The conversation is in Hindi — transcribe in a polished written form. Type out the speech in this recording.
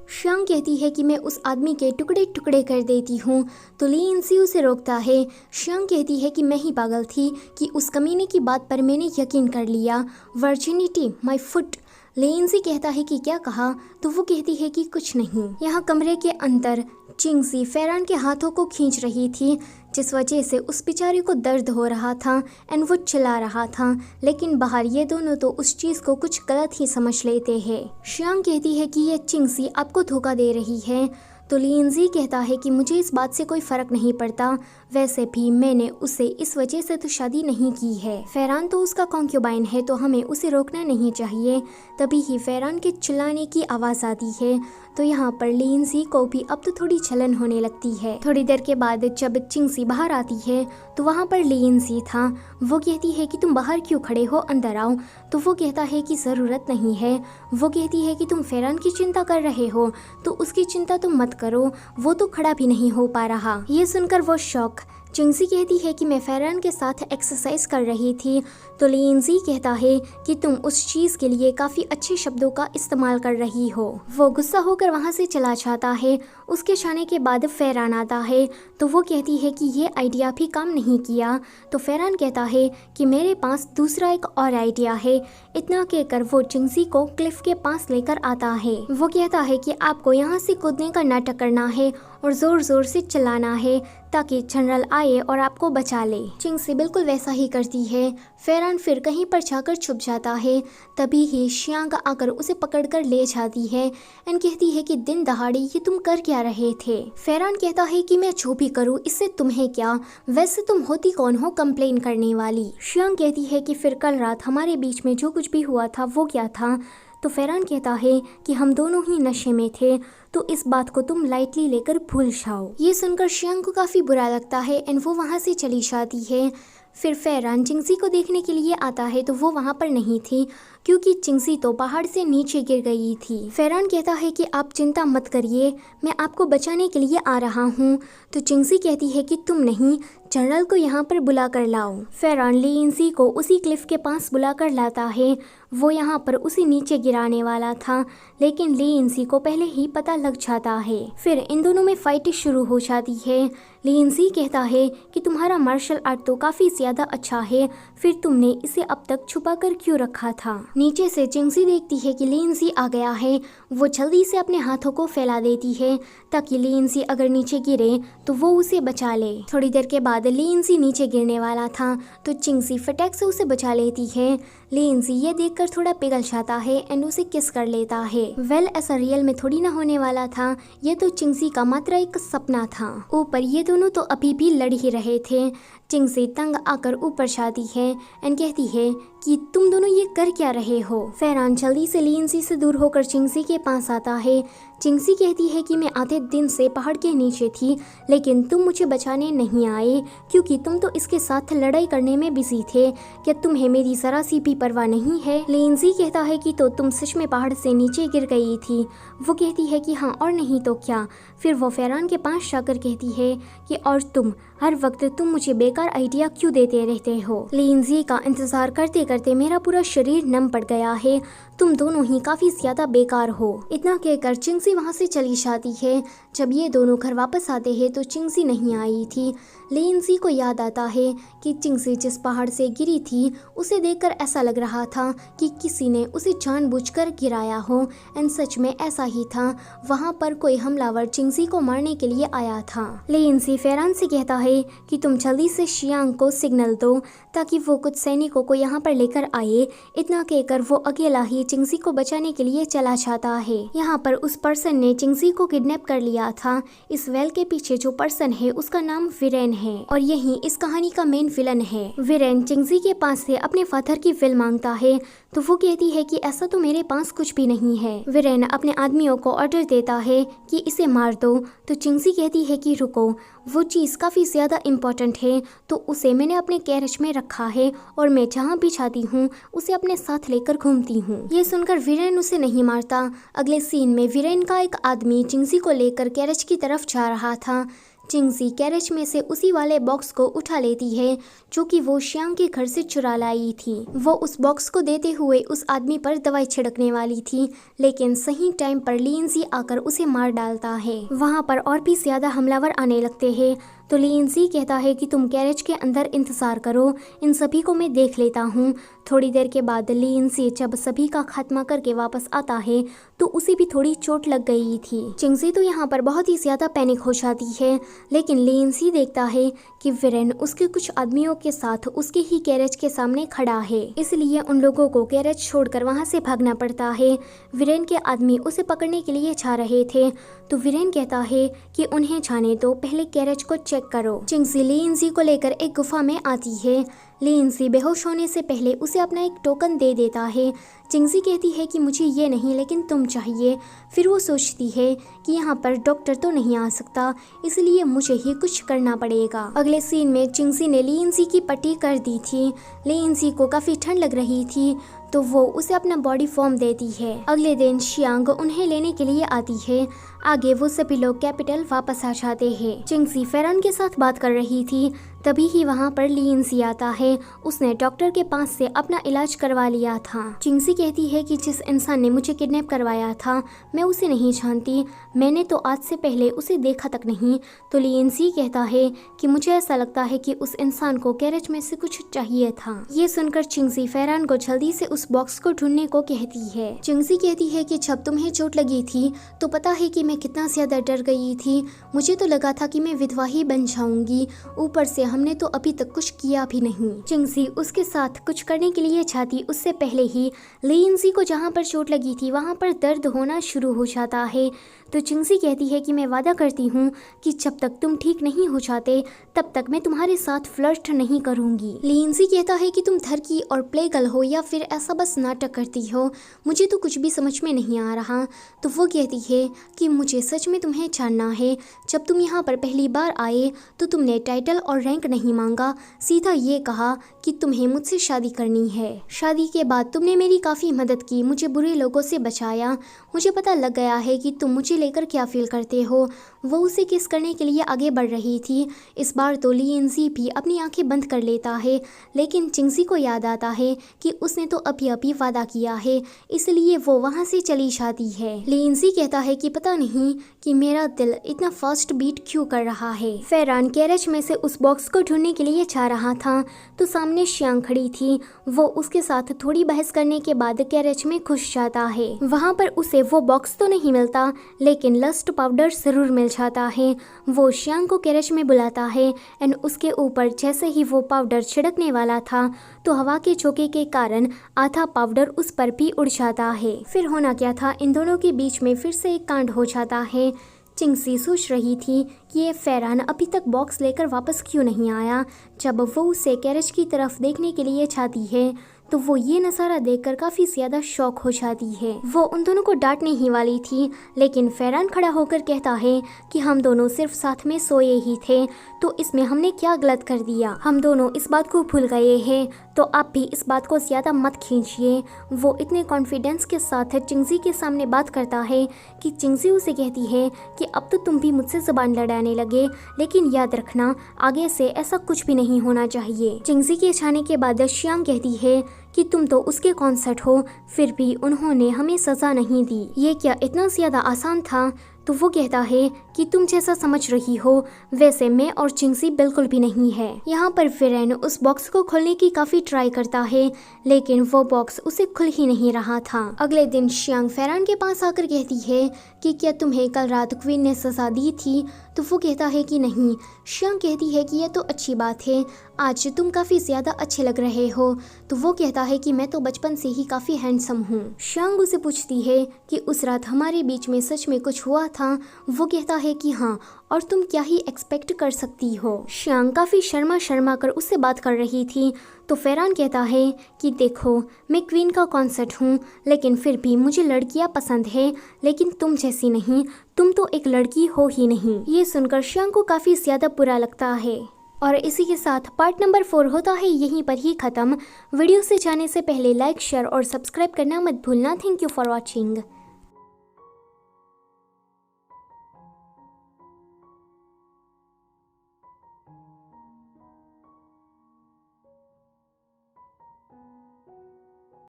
शियांग कहती है कि मैं उस आदमी के टुकड़े टुकड़े कर देती हूँ, तो ली इंसी उसे रोकता है। शियांग कहती है कि मैं ही पागल थी कि उस कमीने की बात पर मैंने यकीन कर लिया। Virginity my foot. ली इंसी कहता है कि क्या कहा, तो वो कहती है कि कुछ नहीं। यहाँ कमरे के अंदर चिंगजी फेरान के हाथों को खींच रही थी, जिस वजह से उस बेचारी को दर्द हो रहा था एंड वो चिल्ला रहा था। लेकिन बाहर ये दोनों तो उस चीज़ को कुछ गलत ही समझ लेते हैं। शियांग कहती है कि ये चिंगजी आपको धोखा दे रही है, तो लिंजी कहता है कि मुझे इस बात से कोई फ़र्क नहीं पड़ता, वैसे भी मैंने उसे इस वजह से तो शादी नहीं की है। फेरान तो उसका कॉन्क्यूबाइन है, तो हमें उसे रोकना नहीं चाहिए। तभी ही फेरान के चिल्लाने की आवाज़ आती है, तो यहाँ पर लिंजी को भी अब तो थोड़ी जलन होने लगती है। थोड़ी देर के बाद जब चिंगसी बाहर आती है तो वहाँ पर लिंजी था। वो कहती है कि तुम बाहर क्यों खड़े हो, अंदर आओ। तो वो कहता है कि ज़रूरत नहीं है। वो कहती है कि तुम फेरान की चिंता कर रहे हो, तो उसकी चिंता तुम मत करो, वो तो खड़ा भी नहीं हो पा रहा। ये सुनकर वो शॉक। चिंगसी कहती है कि मैं फेरान के साथ एक्सरसाइज कर रही थी, तो लिंजी कहता है कि तुम उस चीज़ के लिए काफ़ी अच्छे शब्दों का इस्तेमाल कर रही हो। वो गुस्सा होकर वहाँ से चला जाता है। उसके जाने के बाद फेरान आता है, तो वो कहती है कि ये आइडिया भी काम नहीं किया। तो फेरान कहता है कि मेरे पास दूसरा एक और आइडिया है। इतना कहकर वो चिंगसी को क्लिफ के पास लेकर आता है। वो कहता है कि आपको यहाँ से कूदने का नाटक करना है और ज़ोर ज़ोर से चिल्लाना है ताकि जनरल आए और आपको बचा ले। चिंगसी बिल्कुल वैसा ही करती है। फेरान फिर कहीं पर जाकर छुप जाता है। तभी ही शियांग आकर उसे पकड़कर ले जाती है एंड कहती है कि दिन दहाड़े ये तुम कर क्या रहे थे। फेरान कहता है कि मैं जो भी करूँ इससे तुम्हें क्या, वैसे तुम होती कौन हो कंप्लेन करने वाली। शियांग कहती है कि फिर कल रात हमारे बीच में जो कुछ भी हुआ था वो क्या था। तो फेरान कहता है कि हम दोनों ही नशे में थे, तो इस बात को तुम लाइटली लेकर भूल जाओ। ये सुनकर शियांग को काफ़ी बुरा लगता है एंड वो वहाँ से चली जाती है। फिर फेरान चिंगसी को देखने के लिए आता है, तो वो वहाँ पर नहीं थी क्योंकि चिंगसी तो पहाड़ से नीचे गिर गई थी। फेरान कहता है कि आप चिंता मत करिए, मैं आपको बचाने के लिए आ रहा हूँ। तो चिंगसी कहती है कि तुम नहीं, जनरल को यहाँ पर बुला कर लाओ। फेरान लिंजी को उसी क्लिफ के पास बुला कर लाता है। वो यहाँ पर उसे नीचे गिराने वाला था, लेकिन लिंजी को पहले ही पता लग जाता है। फिर इन दोनों में फाइट शुरू हो जाती है। लिंजी कहता है कि तुम्हारा मार्शल आर्ट तो काफ़ी ज़्यादा अच्छा है, फिर तुमने इसे अब तक छुपा कर क्यों रखा था। नीचे से चिंगसी देखती है कि लिंजी आ गया है। वो जल्दी से अपने हाथों को फैला देती है ताकि लिंजी अगर नीचे गिरे तो वो उसे बचा ले। थोड़ी देर के बाद लिंजी नीचे गिरने वाला था, तो चिंगसी फटाक से उसे बचा लेती है। लिंजी ये देखकर थोड़ा पिघल जाता है एंड उसे किस कर लेता है। वेल, ऐसा रियल में थोड़ी ना होने वाला था, ये तो चिंगसी का मात्र एक सपना था। ऊपर ये दोनों तो अभी भी लड़ ही रहे थे। चिंगसी तंग आकर ऊपर जाती है एंड कहती है कि तुम दोनों ये कर क्या रहे हो। फेरान जल्दी से लिंजी से दूर होकर चिंगसी के पास आता है। चिंगसी कहती है कि मैं आधे दिन से पहाड़ के नीचे थी, लेकिन तुम मुझे बचाने नहीं आए क्योंकि तुम तो इसके साथ लड़ाई करने में बिजी थे। क्या तुम्हें मेरी जरा सी भी परवाह नहीं है। लिंजी कहता है कि तो तुम सच में पहाड़ से नीचे गिर गई थी। वो कहती है कि हाँ, और नहीं तो क्या। फिर वो फेरान के पास जाकर कहती है कि और तुम हर वक्त तुम मुझे बेकार आइडिया क्यों देते रहते हो। लिंजी का इंतजार करते करते मेरा पूरा शरीर नम पड़ गया है, तुम दोनों ही काफी ज्यादा बेकार हो। इतना कहकर चिंगसी वहाँ से चली जाती है। जब ये दोनों घर वापस आते हैं तो चिंगसी नहीं आई थी। लिंजी को याद आता है कि चिंगसी जिस पहाड़ से गिरी थी उसे देखकर ऐसा लग रहा था कि किसी ने उसे जानबूझकर गिराया हो एंड सच में ऐसा ही था। वहाँ पर कोई हमलावर चिंगसी को मारने के लिए आया था। लिंजी फेरान से कहता है कि तुम जल्दी से शियांग को सिग्नल दो ताकि वो कुछ सैनिकों को यहाँ पर लेकर आए। इतना कहकर वो अकेला ही चिंगसी को बचाने के लिए चला जाता है। यहाँ पर उस पर्सन ने चिंगसी को किडनैप कर लिया था। इस वेल के पीछे जो पर्सन है उसका नाम वीरेन है और यही इस कहानी का मेन विलन है। वीरेन चिंगसी के पास से अपने फादर की विल मांगता है, तो वो कहती है कि ऐसा तो मेरे पास कुछ भी नहीं है। वीरेन अपने आदमियों को ऑर्डर देता है कि इसे मार दो, तो चिंगसी कहती है कि रुको, वो चीज़ काफ़ी ज़्यादा इम्पोर्टेंट है, तो उसे मैंने अपने कैरेज में रखा है और मैं जहाँ भी जाती हूँ उसे अपने साथ लेकर घूमती हूँ। ये सुनकर वीरेन उसे नहीं मारता। अगले सीन में वीरेन का एक आदमी चिंगसी को लेकर कैरेज की तरफ जा रहा था। चिंगजी कैरेज में से उसी वाले बॉक्स को उठा लेती है जो कि वो श्यांग के घर से चुरा लाई थी। वो उस बॉक्स को देते हुए उस आदमी पर दवाई छिड़कने वाली थी, लेकिन सही टाइम पर लिंजी आकर उसे मार डालता है। वहाँ पर और भी ज्यादा हमलावर आने लगते हैं, तो लिंजी कहता है कि तुम गैरेज के अंदर इंतजार करो, इन सभी को मैं देख लेता हूँ। थोड़ी देर के बाद लिंजी जब सभी का खात्मा करके वापस आता है तो उसे भी थोड़ी चोट लग गई थी। चिंगजी तो यहाँ पर बहुत ही ज्यादा पैनिक हो जाती है, लेकिन लिंजी देखता है कि वीरेन उसके कुछ आदमियों के साथ उसके ही गैरेज के सामने खड़ा है, इसलिए उन लोगों को गैरेज छोड़कर वहाँ से भागना पड़ता है। वीरेन के आदमी उसे पकड़ने के लिए जा रहे थे, तो वीरेन कहता है कि उन्हें जाने दो, पहले गैरेज को चेक करो। चिंगजी लिंजी को लेकर एक गुफा में आती है। लिंजी बेहोश होने से पहले उसे अपना एक टोकन दे देता है। चिंगजी कहती है कि मुझे ये नहीं लेकिन तुम चाहिए। फिर वो सोचती है कि यहाँ पर डॉक्टर तो नहीं आ सकता, इसलिए मुझे ही कुछ करना पड़ेगा। अगले सीन में चिंगजी ने लिंजी की पट्टी कर दी थी। लिंजी को काफी ठंड लग रही थी, तो वो उसे अपना बॉडी फॉर्म देती है। अगले दिन श्यांग उन्हें लेने के लिए आती है। आगे वो सभी लोग कैपिटल वापस आ जाते हैं। चिंगजी फेरान के साथ बात कर रही थी, तभी ही वहाँ पर लिंजी आता है। उसने डॉक्टर के पास से अपना इलाज करवा लिया था। चिंगजी कहती है कि जिस इंसान ने मुझे किडनैप करवाया था मैं उसे नहीं जानती, मैंने तो आज से पहले उसे देखा तक नहीं। तो लिंजी कहता है कि मुझे ऐसा लगता है कि उस इंसान को गैरेज में से कुछ चाहिए था। ये सुनकर चिंगजी फेरान को जल्दी से उस बॉक्स को ढूंढने को कहती है। चिंगजी कहती है कि जब तुम्हें चोट लगी थी तो पता है कि मैं कितना ज्यादा डर गई थी, मुझे तो लगा था कि मैं विधवा ही बन जाऊंगी, ऊपर से हमने तो अभी तक कुछ किया भी नहीं। चिंगजी उसके साथ कुछ करने के लिए चाहती उससे पहले ही लिंजी को जहाँ पर चोट लगी थी वहाँ पर दर्द होना शुरू हो जाता है। तो चिंगजी कहती है कि मैं वादा करती हूँ कि जब तक तुम ठीक नहीं हो जाते तब तक मैं तुम्हारे साथ फ्लर्ट नहीं करूंगी। लिंजी कहता है कि तुम थरकी और प्ले गर्ल हो या फिर ऐसा बस नाटक करती हो, मुझे तो कुछ भी समझ में नहीं आ रहा। तो वो कहती है कि मुझे सच में तुम्हें जानना है, जब तुम यहाँ पर पहली बार आए तो तुमने टाइटल और रैंक नहीं मांगा, सीधा ये कहा कि तुम्हें मुझसे शादी करनी है। शादी के बाद तुमने मेरी काफ़ी मदद की, मुझे बुरे लोगों से बचाया, मुझे पता लग गया है कि तुम मुझे लेकर क्या फील करते हो। वो उसे किस करने के लिए आगे बढ़ रही थी। इस बार तो लिंजी भी अपनी आंखें बंद कर लेता है, लेकिन चिंगजी को याद आता है कि उसने तो अभी वादा किया है, इसलिए वो वहाँ से चली जाती है। लिंजी कहता है कि पता नहीं कि मेरा दिल इतना फास्ट बीट क्यों कर रहा है। फेरान गैरेज में से उस बॉक्स को ढूंढने के लिए जा रहा था, तो सामने श्यांग खड़ी थी। वो उसके साथ थोड़ी बहस करने के बाद गैरेज में घुस जाता है। वहाँ पर उसे वो बॉक्स तो नहीं मिलता, लेकिन लस्ट पाउडर जरूर मिल जाता है। वो श्यांग को गैरेज में बुलाता है एंड उसके ऊपर जैसे ही वो पाउडर छिड़कने वाला था तो हवा के झोंके के कारण आधा पाउडर उस पर भी उड़ जाता है। फिर होना क्या था, इन दोनों के बीच में फिर से एक कांड हो जाता है। चिंगजी सोच रही थी कि ये फेरान अभी तक बॉक्स लेकर वापस क्यों नहीं आया। जब वो उसे गैरेज की तरफ देखने के लिए जाती है तो वो ये नज़ारा देखकर काफ़ी ज़्यादा शॉक हो जाती है। वो उन दोनों को डांटने ही वाली थी, लेकिन फेरान खड़ा होकर कहता है कि हम दोनों सिर्फ साथ में सोए ही थे, तो इसमें हमने क्या गलत कर दिया, हम दोनों इस बात को भूल गए हैं, तो आप भी इस बात को ज़्यादा मत खींचिए। वो इतने कॉन्फिडेंस के साथ चिंगजी के सामने बात करता है कि चिंगजी उसे कहती है कि अब तो तुम भी मुझसे ज़बान लड़ाने लगे, लेकिन याद रखना आगे से ऐसा कुछ भी नहीं होना चाहिए। चिंगजी के जाने के बाद श्यांग कहती है कि तुम तो उसके कॉन्सर्ट हो, फिर भी उन्होंने हमें सज़ा नहीं दी, ये क्या इतना ज़्यादा आसान था। तो वो कहता है कि तुम जैसा समझ रही हो वैसे मैं और चिंगजी बिल्कुल भी नहीं है। यहाँ पर वीरेन उस बॉक्स को खोलने की काफ़ी ट्राई करता है, लेकिन वो बॉक्स उसे खुल ही नहीं रहा था। अगले दिन श्यांग फेरान के पास आकर कहती है कि क्या तुम्हें कल रात क्वीन ने सज़ा दी थी। तो वो कहता है कि नहीं। श्यांग कहती है कि यह तो अच्छी बात है, आज तुम काफ़ी ज़्यादा अच्छे लग रहे हो। तो वो कहता है कि मैं तो बचपन से ही काफ़ी हैंडसम हूँ। श्यांग उसे पूछती है कि उस रात हमारे बीच में सच में कुछ हुआ था। वो कहता है कि हाँ, और तुम क्या ही एक्सपेक्ट कर सकती हो। श्यांग काफ़ी शर्मा कर उससे बात कर रही थी। तो फेरान कहता है कि देखो मैं क्वीन का कॉन्सर्ट हूँ, लेकिन फिर भी मुझे लड़कियाँ पसंद है, लेकिन तुम जैसी नहीं, तुम तो एक लड़की हो ही नहीं। ये सुनकर श्यांग को काफ़ी ज़्यादा बुरा लगता है। और इसी के साथ पार्ट नंबर 4 होता है यहीं पर ही ख़त्म। वीडियो से जाने से पहले लाइक, शेयर और सब्सक्राइब करना मत भूलना। Thank you for watching.